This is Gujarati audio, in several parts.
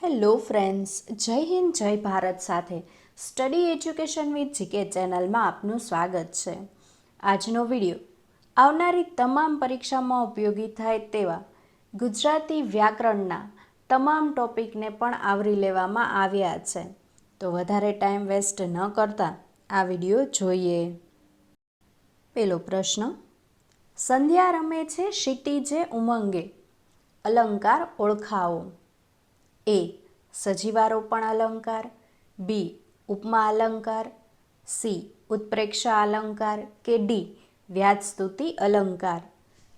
હેલો ફ્રેન્ડ્સ, જય હિન્દ જય ભારત સાથે સ્ટડી એજ્યુકેશન વિથ જીકે ચેનલમાં આપનું સ્વાગત છે. આજનો વિડીયો આવનારી તમામ પરીક્ષામાં ઉપયોગી થાય તેવા ગુજરાતી વ્યાકરણના તમામ ટોપિકને પણ આવરી લેવામાં આવ્યા છે. તો વધારે ટાઈમ વેસ્ટ ન કરતા આ વિડીયો જોઈએ. પેલો પ્રશ્ન, સંધ્યા રમે છે ક્ષિતિજે ઉમંગે, અલંકાર ઓળખાવો. એ. સજીવારોપણ અલંકાર, બી. ઉપમા અલંકાર, સી. ઉત્પ્રેક્ષા અલંકાર કે ડી. વ્યાજસ્તુતિ અલંકાર.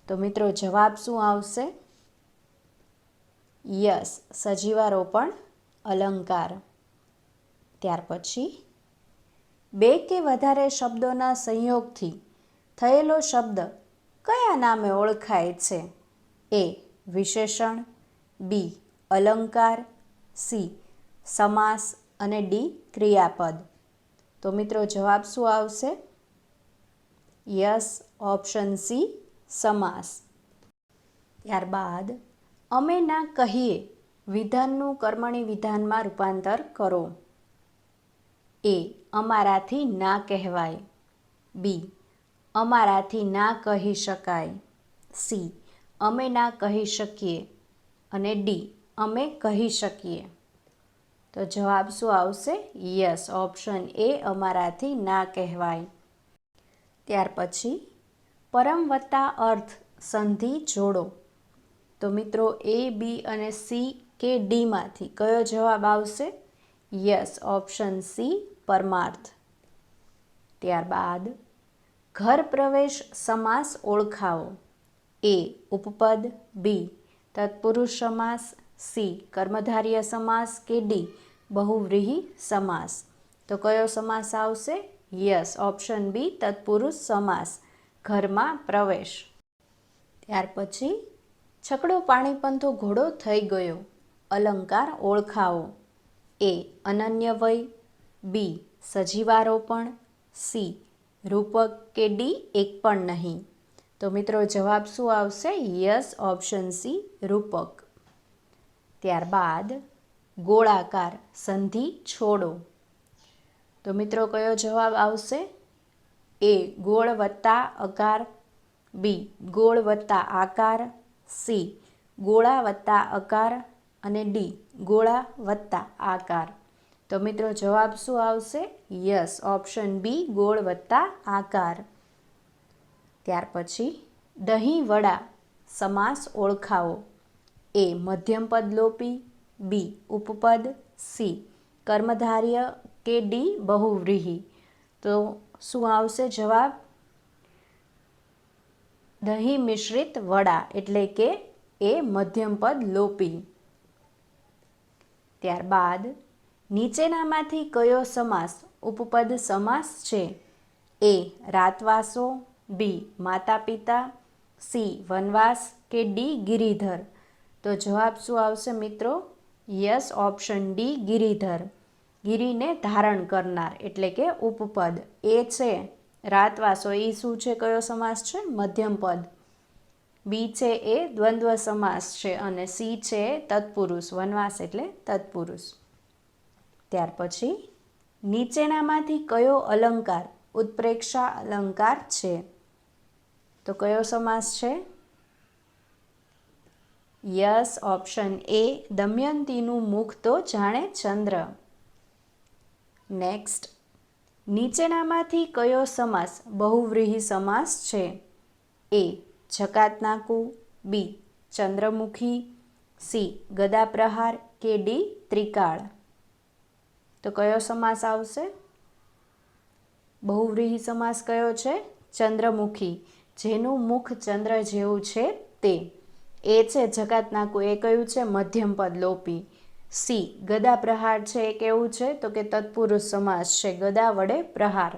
તો મિત્રો જવાબ શું આવશે? યસ, સજીવારોપણ અલંકાર. ત્યાર પછી, બે કે વધારે શબ્દોના સંયોગથી થયેલો શબ્દ કયા નામે ઓળખાય છે? એ. વિશેષણ, બી. અલંકાર, સી. સમાસ અને ડી. ક્રિયાપદ. તો મિત્રો જવાબ શું આવશે? યસ, ઓપ્શન સી, સમાસ. ત્યારબાદ અમે ના કહીએ વિધાનનું કર્મણી વિધાનમાં રૂપાંતર કરો. એ. અમારાથી ના કહેવાય, બી. અમારાથી ના કહી શકાય, સી. અમે ના કહી શકીએ અને ડી. અમે કહી શકીએ. તો જવાબ શું આવશે? યસ, ઓપ્શન એ, અમારાથી ના કહેવાય. ત્યાર પછી પરમ વત્તા અર્થ સંધિ જોડો. તો મિત્રો એ, બી અને સી કે ડીમાંથી કયો જવાબ આવશે? યસ, ઓપ્શન સી, પરમાર્થ. ત્યારબાદ ઘર પ્રવેશ સમાસ ઓળખાવો. એ. ઉપપદ, બી. તત્પુરુષ સમાસ, સી. કર્મધારય સમાસ કે ડી. બહુવ્રીહી સમાસ. તો કયો સમાસ આવશે? યસ, ઓપ્શન બી, તત્પુરુષ સમાસ, ઘરમાં પ્રવેશ. ત્યાર પછી છકડો પાણીપંથો ઘોડો થઈ ગયો, અલંકાર ઓળખાવો. એ. અનન્ય વય, બી. સજીવારોપણ, સી. રૂપક કે ડી. એક પણ નહીં. તો મિત્રો જવાબ શું આવશે? યસ, ઓપ્શન સી, રૂપક. ત્યારબાદ ગોળાકાર સંધિ છોડો. તો મિત્રો કયો જવાબ આવશે? એ. ગોળ વત્તા અકાર, બી. ગોળ વત્તા આકાર, સી. ગોળા વત્તા અકાર અને ડી. ગોળા વત્તા આકાર. તો મિત્રો જવાબ શું આવશે? યસ, ઓપ્શન બી, ગોળ વત્તા આકાર. ત્યાર પછી દહીં વડા સમાસ ઓળખાવો. એ. મધ્યમપદ લોપી, બી. ઉપપદ, સી. કર્મધારય કે ડી. બહુવ્રીહી. તો શું આવશે જવાબ? દહીં મિશ્રિત વડા એટલે કે એ. મધ્યમપદ લોપી. ત્યારબાદ નીચેનામાંથી કયો સમાસ ઉપપદ સમાસ છે? એ. રાતવાસો, બી. માતા પિતા, સી. વનવાસ કે ડી. ગિરિધર. તો જવાબ શું આવશે મિત્રો? યસ, ઓપ્શન ડી, ગિરિધર. ગિરિને ધારણ કરનાર એટલે કે ઉપપદ. એ છે રાતવાસો, એ શું છે? કયો સમાસ છે? મધ્યમપદ. બી છે એ દ્વંદ્વ સમાસ છે અને સી છે તત્પુરુષ. વનવાસ એટલે તત્પુરુષ. ત્યાર પછી નીચેનામાંથી કયો અલંકાર ઉત્પ્રેક્ષા અલંકાર છે? તો કયો સમાસ છે? યસ, ઓપ્શન એ, દમયંતીનું મુખ તો જાણે ચંદ્ર. નેક્સ્ટ, નીચેનામાંથી કયો સમાસ બહુવ્રીહી સમાસ છે? એ. જકાતનાકુ, બી. ચંદ્રમુખી, સી. ગદાપ્રહાર કે ડી. ત્રિકાળ. તો કયો સમાસ આવશે? બહુવ્રીહી સમાસ કયો છે? ચંદ્રમુખી, જેનું મુખ ચંદ્ર જેવું છે તે. એ છે જકાતનાકુ, એ કયું છે? મધ્યમપદ લોપી. સી. ગદા પ્રહાર છે એ કેવું છે? તો કે તત્પુરુષ સમાસ છે, ગદા વડે પ્રહાર.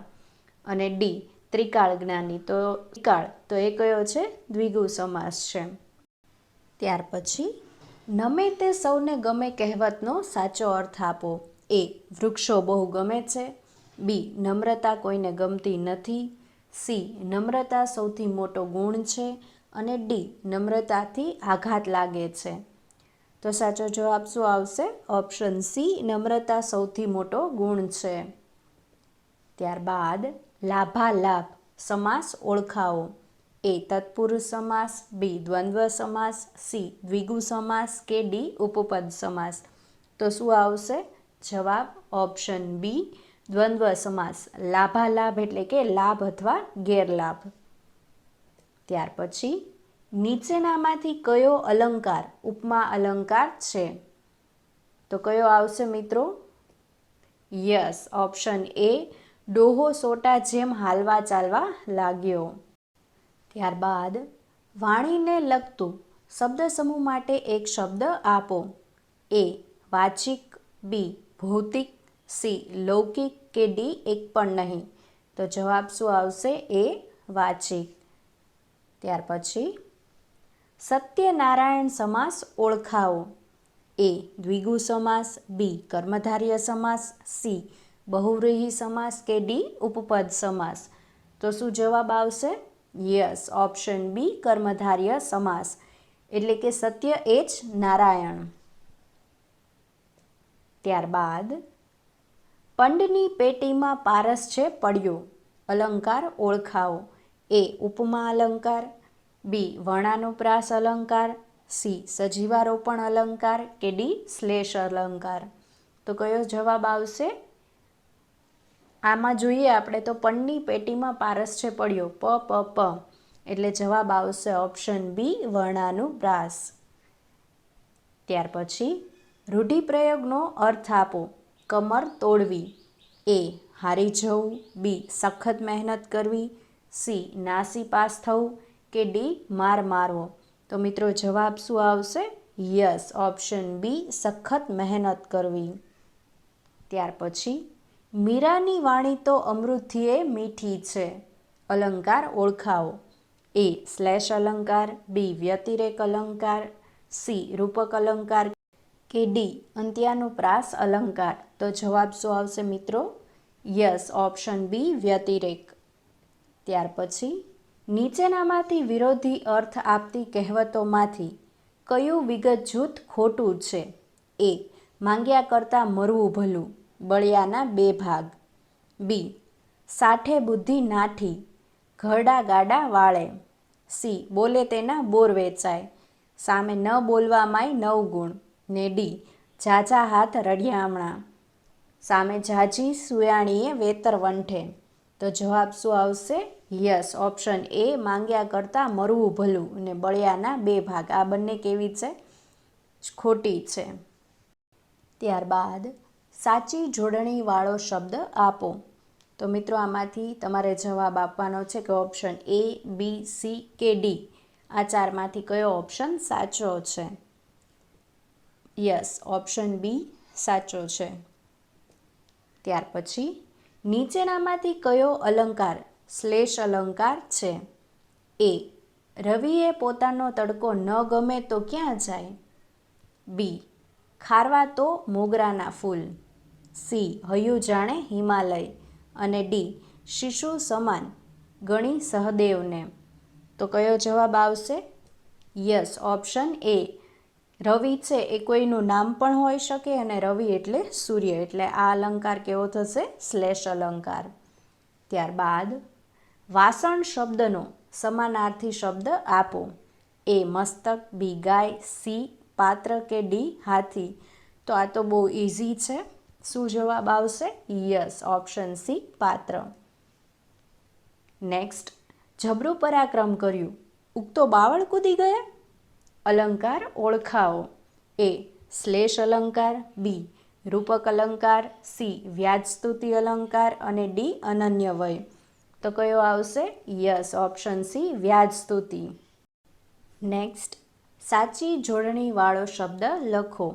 અને ડી. ત્રિકાળ જ્ઞાની. તો ત્રિકાળ તો એ કયો છે? દ્વિગુ સમાસ છે. ત્યાર પછી નમે તે સૌને ગમે કહેવતનો સાચો અર્થ આપો. એ. વૃક્ષો બહુ ગમે છે, બી. નમ્રતા કોઈને ગમતી નથી, સી. નમ્રતા સૌથી મોટો ગુણ છે અને ડી. નમ્રતાથી આઘાત લાગે છે. તો સાચો જવાબ શું આવશે? ઓપ્શન સી, નમ્રતા સૌથી મોટો ગુણ છે. ત્યારબાદ લાભાલાભ સમાસ ઓળખાવો. એ તત્પુરુષ સમાસ, બી દ્વંદ્વ સમાસ, સી દ્વિગુ સમાસ કે ડી ઉપપદ સમાસ. તો શું આવશે જવાબ? ઓપ્શન બી, દ્વંદ્વ સમાસ. લાભાલાભ એટલે કે લાભ અથવા ગેરલાભ. ત્યાર પછી નીચેનામાંથી કયો અલંકાર ઉપમા અલંકાર છે? તો કયો આવશે મિત્રો? યસ, ઓપ્શન એ, ડોહો સોટા જેમ હાલવા ચાલવા લાગ્યો. ત્યારબાદ વાણીને લગતું શબ્દ સમૂહ માટે એક શબ્દ આપો. એ વાચિક, બી ભૌતિક, સી લૌકિક કે ડી એક પણ નહીં. તો જવાબ શું આવશે? એ વાચિક. ત્યાર પછી સત્યનારાયણ સમાસ ઓળખાવો. એ દ્વિગુ સમાસ, બી કર્મધારય સમાસ, સી બહુવ્રીહી સમાસ કે ડી ઉપપદ સમાસ. તો શું જવાબ આવશે? યસ, ઓપ્શન બી, કર્મધારય સમાસ. એટલે કે સત્ય એ જ નારાયણ. ત્યારબાદ પંડની પેટીમાં પારસ છે પડ્યો. અલંકાર ઓળખાવો. એ ઉપમા અલંકાર, બી વર્ણાનુપ્રાસ અલંકાર, સી સજીવારોપણ અલંકાર કે ડી શ્લેષ અલંકાર. તો કયો જવાબ આવશે? આમાં જોઈએ આપણે તો પંડની પેટીમાં પારસ છે પડ્યો, પ એટલે જવાબ આવશે ઓપ્શન બી, વર્ણાનુપ્રાસ. ત્યાર પછી રૂઢિપ્રયોગનો અર્થ આપો. કમર તોડવી. એ હારી જવું, બી સખત મહેનત કરવી, સી નાસીપાસ થવું કે ડી માર મારવો. તો મિત્રો જવાબ શું આવશે? યસ, ઓપ્શન બી, સખત મહેનત કરવી. ત્યાર પછી મીરાની વાણી તો અમૃતથીએ મીઠી છે. અલંકાર ઓળખાવો. એ શ્લેષ અલંકાર, બી વ્યતિરેક અલંકાર, સી રૂપક અલંકાર કે ડી અંત્યાનુપ્રાસ અલંકાર. તો જવાબ શું આવશે મિત્રો? યસ, ઓપ્શન બી, વ્યતિરેક. ત્યાર પછી નીચેનામાંથી વિરોધી અર્થ આપતી કહેવતોમાંથી કયું વિગત જૂથ ખોટું છે? એ માંગ્યા કરતાં મરવું ભલું, બળિયાના બે ભાગ, બી સાઠે બુદ્ધિ નાઠી, ઘરડા ગાડા વાળે, સી બોલે તેના બોર વેચાય, સામે ન બોલવામાંય 9 ગુણ, ને ડી ઝાઝા હાથ રડિયામણા, સામે ઝાઝી સુયાણીએ વેતર વંઠે. તો જવાબ શું આવશે? યસ, ઓપ્શન એ, માંગ્યા કરતાં મરવું ભલું અને બળિયાના બે ભાગ. આ બંને કેવી છે? ખોટી છે. ત્યારબાદ સાચી જોડણીવાળો શબ્દ આપો. તો મિત્રો આમાંથી તમારે જવાબ આપવાનો છે કે ઓપ્શન એ, બી, સી કે ડી. આ ચારમાંથી કયો ઓપ્શન સાચો છે? યસ, ઓપ્શન બી સાચો છે. ત્યાર પછી નીચેનામાંથી કયો અલંકાર શ્લેષ અલંકાર છે? એ રવિએ પોતાનો તડકો ન ગમે તો ક્યાં જાય, બી ખારવા તો મોગરાના ફૂલ, સી હૈયું જાણે હિમાલય અને ડી શિશુ સમાન ગણી સહદેવને. તો કયો જવાબ આવશે? યસ, ઓપ્શન એ, રવિ છે એ કોઈનું નામ પણ હોઈ શકે અને રવિ એટલે સૂર્ય, એટલે આ અલંકાર કેવો થશે? શ્લેષ અલંકાર. ત્યારબાદ વાસણ શબ્દનો સમાનાર્થી શબ્દ આપો. એ મસ્તક, બી ગાય, સી પાત્ર કે ડી હાથી. તો આ તો બહુ ઇઝી છે. શું જવાબ આવશે? યસ, ઓપ્શન સી પાત્ર. નેક્સ્ટ, જબરું પરાક્રમ કર્યું, ઉગતો બાવળ કૂદી ગયા. અલંકાર ઓળખાવો. એ શ્લેષ અલંકાર, બી રૂપક અલંકાર, સી વ્યાજસ્તુતિ અલંકાર અને ડી અનન્ય વય. તો કયો આવશે? યસ, ઓપ્શન સી વ્યાજસ્તુતિ. નેક્સ્ટ, સાચી જોડણીવાળો શબ્દ લખો.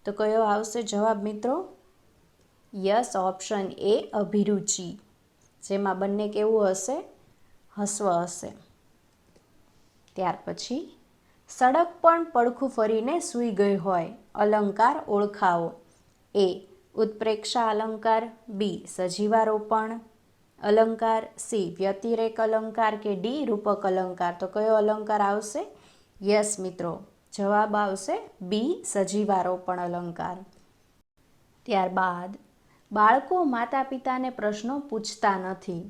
તો કયો આવશે જવાબ મિત્રો? યસ, ઓપ્શન એ અભિરુચિ. જેમાં બંને કેવું હશે? હસ્વ હશે. ત્યાર પછી સડક પણ પડખું ફરીને સૂઈ ગઈ હોય. અલંકાર ઓળખાવો. એ ઉત્પ્રેક્ષા અલંકાર, બી સજીવારોપણ અલંકાર, સી વ્યતિરેક અલંકાર કે ડી રૂપક અલંકાર. તો કયો અલંકાર આવશે? યસ મિત્રો, જવાબ આવશે બી સજીવારોપણ અલંકાર. ત્યારબાદ બાળકો માતા પિતાને પ્રશ્નો પૂછતા નથી.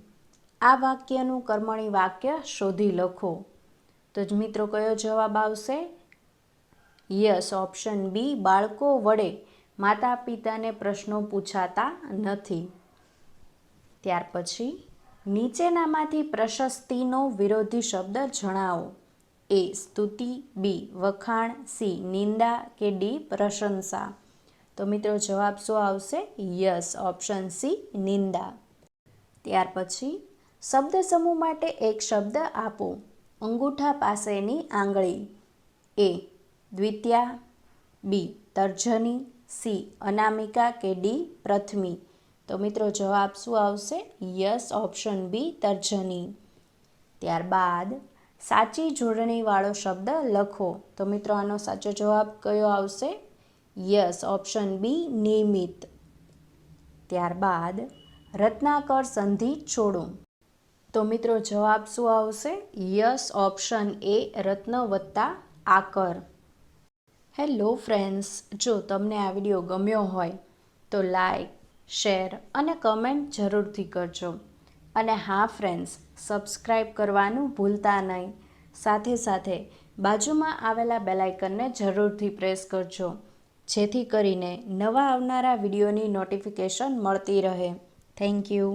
આ વાક્યનું કર્મણી વાક્ય શોધી લખો. તો જ મિત્રો કયો જવાબ આવશે? યસ, ઓપ્શન બી, બાળકો વડે માતા પિતાને પ્રશ્નો પૂછાતા નથી. ત્યાર પછી નીચેનામાંથી પ્રશસ્તિનો વિરોધી શબ્દ જણાવો. એ સ્તુતિ, બી વખાણ, સી નિંદા કે ડી પ્રશંસા. તો મિત્રો જવાબ શું આવશે? યસ, ઓપ્શન સી નિંદા. ત્યાર પછી શબ્દ સમૂહ માટે એક શબ્દ આપો. અંગૂઠા પાસેની આંગળી. એ દ્વિતીયા, બી તર્જની, સી અનામિકા કે ડી પ્રથમી. તો મિત્રો જવાબ શું આવશે? યસ, ઓપ્શન બી તર્જની. ત્યારબાદ સાચી જોડણીવાળો શબ્દ લખો. તો મિત્રો આનો સાચો જવાબ કયો આવશે? યસ, ઓપ્શન બી નિયમિત. ત્યારબાદ રત્નાકર સંધિ છોડો. તો મિત્રો જવાબ શું આવશે? યસ, ઓપ્શન એ રત્ન વત્તા આકર. હેલો ફ્રેન્ડ્સ, જો તમને આ વિડીયો ગમ્યો હોય તો લાઈક, શેર અને કમેન્ટ જરૂરથી કરજો. અને હા ફ્રેન્ડ્સ, સબસ્ક્રાઈબ કરવાનું ભૂલતા નહીં. સાથે સાથે બાજુમાં આવેલા બેલ આઇકનને જરૂરથી પ્રેસ કરજો, જેથી કરીને નવા આવનારા વિડીયોની નોટિફિકેશન મળતી રહે. Thank you.